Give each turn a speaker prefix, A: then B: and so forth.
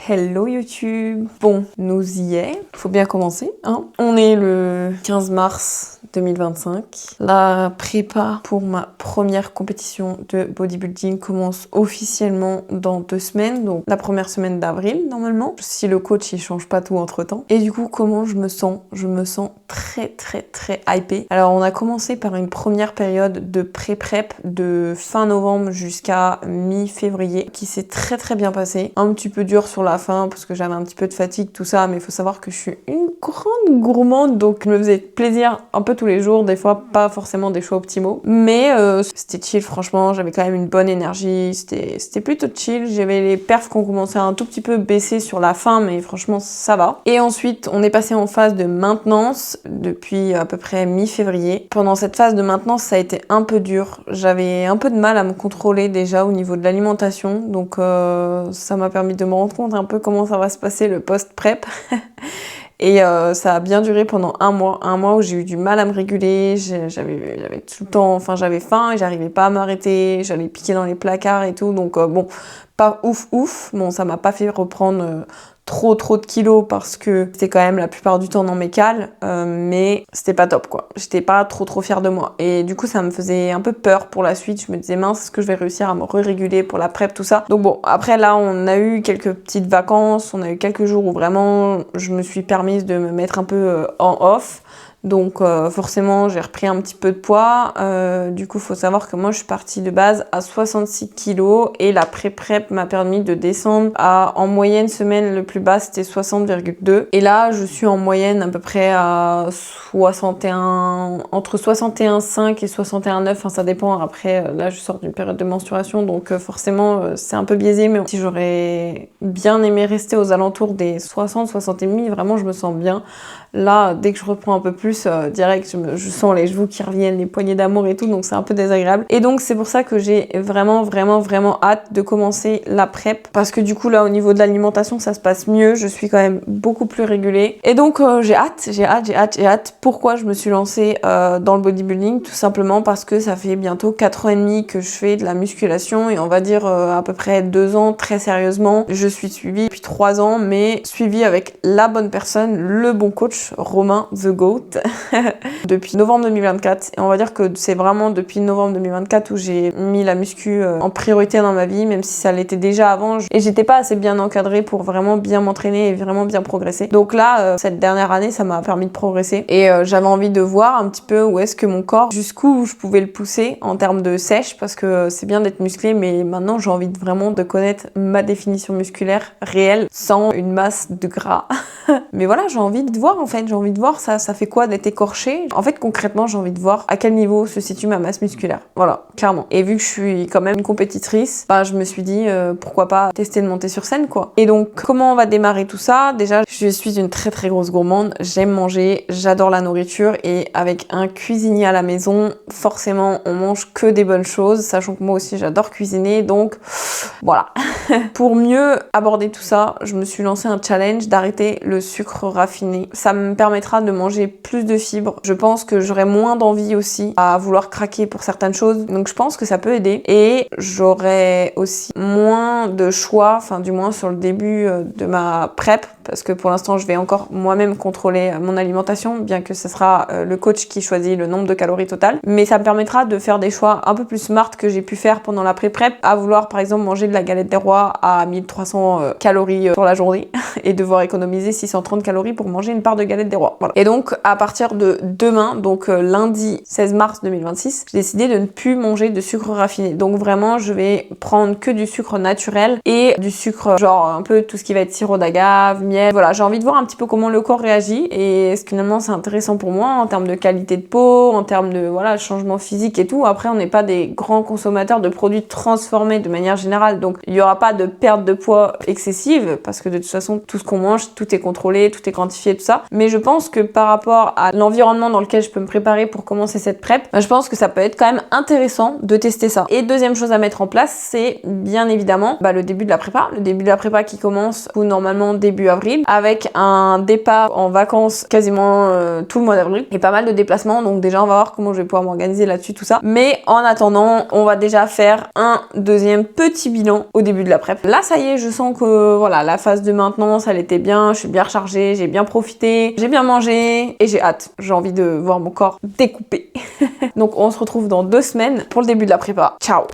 A: Hello YouTube. Bon, nous y est. Faut bien commencer, hein. On est le 15 mars 2025. La prépa pour ma première compétition de bodybuilding commence officiellement dans 2 semaines, donc la première semaine d'avril normalement, si le coach il change pas tout entre temps. Et du coup, comment je me sens? Je me sens très hypée. Alors on a commencé par une première période de pré-prep de fin novembre jusqu'à mi-février qui s'est très bien passée. Un petit peu dur sur la fin parce que j'avais un petit peu de fatigue, tout ça, mais il faut savoir que je suis une grande gourmande, donc je me faisais plaisir un peu tous les jours, des fois pas forcément des choix optimaux, mais c'était chill franchement, j'avais quand même une bonne énergie, c'était plutôt chill, j'avais les perfs qui ont commencé à un tout petit peu baisser sur la fin, mais franchement ça va. Et ensuite on est passé en phase de maintenance depuis à peu près mi-février. Pendant cette phase de maintenance ça a été un peu dur, j'avais un peu de mal à me contrôler déjà au niveau de l'alimentation, donc ça m'a permis de me rendre compte un peu comment ça va se passer le post-prep. Et ça a bien duré pendant un mois où j'ai eu du mal à me réguler, j'avais tout le temps, enfin j'avais faim et j'arrivais pas à m'arrêter, j'allais piquer dans les placards et tout, donc bon, pas ouf, bon ça m'a pas fait reprendre trop de kilos parce que c'était quand même la plupart du temps dans mes cales, mais c'était pas top quoi. J'étais pas trop fière de moi. Et du coup ça me faisait un peu peur pour la suite. Je me disais mince, est-ce que je vais réussir à me réguler pour la prep, tout ça. Donc bon, après là on a eu quelques petites vacances, on a eu quelques jours où vraiment je me suis permise de me mettre un peu en off. Donc forcément j'ai repris un petit peu de poids, du coup faut savoir que moi je suis partie de base à 66 kilos et la pré-prep m'a permis de descendre à, en moyenne semaine le plus bas c'était 60,2 et là je suis en moyenne à peu près à 61, entre 61,5 et 61,9, enfin ça dépend, après là je sors d'une période de menstruation donc forcément c'est un peu biaisé, mais si j'aurais bien aimé rester aux alentours des 60-60,5, vraiment je me sens bien. Là, dès que je reprends un peu plus, direct, je sens les cheveux qui reviennent, les poignées d'amour et tout, donc c'est un peu désagréable. Et donc c'est pour ça que j'ai vraiment hâte de commencer la prep, parce que du coup là, au niveau de l'alimentation, ça se passe mieux, je suis quand même beaucoup plus régulée. Et donc j'ai hâte. Pourquoi je me suis lancée dans le bodybuilding? Tout simplement parce que ça fait bientôt 4 ans et demi que je fais de la musculation, et on va dire à peu près 2 ans très sérieusement. Je suis suivie depuis 3 ans, mais suivie avec la bonne personne, le bon coach, Romain The Goat, depuis novembre 2024. Et on va dire que c'est vraiment depuis novembre 2024 où j'ai mis la muscu en priorité dans ma vie, même si ça l'était déjà avant. Et j'étais pas assez bien encadrée pour vraiment bien m'entraîner et vraiment bien progresser. Donc là, cette dernière année, ça m'a permis de progresser. Et j'avais envie de voir un petit peu où est-ce que mon corps, jusqu'où je pouvais le pousser en termes de sèche, parce que c'est bien d'être musclé, mais maintenant j'ai envie vraiment de connaître ma définition musculaire réelle, sans une masse de gras. Mais voilà, j'ai envie de voir en fait, j'ai envie de voir ça fait quoi d'être écorché. En fait, concrètement, j'ai envie de voir à quel niveau se situe ma masse musculaire. Voilà, clairement. Et vu que je suis quand même une compétitrice, bah je me suis dit pourquoi pas tester de monter sur scène quoi. Et donc, comment on va démarrer tout ça? Déjà, je suis une très grosse gourmande, j'aime manger, j'adore la nourriture et avec un cuisinier à la maison, forcément, on mange que des bonnes choses, sachant que moi aussi j'adore cuisiner, donc voilà. Pour mieux aborder tout ça, je me suis lancé un challenge d'arrêter le sucre raffiné. Ça me permettra de manger plus de fibres. Je pense que j'aurai moins d'envie aussi à vouloir craquer pour certaines choses. Donc je pense que ça peut aider. Et j'aurai aussi moins de choix, enfin du moins sur le début de ma prep, parce que pour l'instant je vais encore moi-même contrôler mon alimentation, bien que ce sera le coach qui choisit le nombre de calories totales. Mais ça me permettra de faire des choix un peu plus smart que j'ai pu faire pendant la pré-prep, à vouloir par exemple manger de la galette des rois à 1300 calories sur la journée et devoir économiser 630 calories pour manger une part de galette des rois. Voilà. Et donc à partir de demain, donc lundi 16 mars 2026, j'ai décidé de ne plus manger de sucre raffiné. Donc vraiment je vais prendre que du sucre naturel et du sucre genre un peu tout ce qui va être sirop d'agave, miel. Voilà, j'ai envie de voir un petit peu comment le corps réagit et est-ce que finalement c'est intéressant pour moi en termes de qualité de peau, en termes de voilà changement physique et tout. Après on n'est pas des grands consommateurs de produits transformés de manière générale, donc il n'y aura pas de perte de poids excessive parce que de toute façon tout tout ce qu'on mange, tout est contrôlé, tout est quantifié, tout ça. Mais je pense que par rapport à l'environnement dans lequel je peux me préparer pour commencer cette prep, je pense que ça peut être quand même intéressant de tester ça. Et deuxième chose à mettre en place, c'est bien évidemment le début de la prépa. Le début de la prépa qui commence normalement début avril, avec un départ en vacances quasiment tout le mois d'avril et pas mal de déplacements. Donc déjà on va voir comment je vais pouvoir m'organiser là-dessus, tout ça. Mais en attendant, on va déjà faire un deuxième petit bilan au début de la prep. Là ça y est, je sens que voilà, la phase de maintenance elle était bien, je suis bien rechargée, j'ai bien profité, j'ai bien mangé et j'ai hâte. J'ai envie de voir mon corps découpé. Donc on se retrouve dans 2 semaines pour le début de la prépa. Ciao!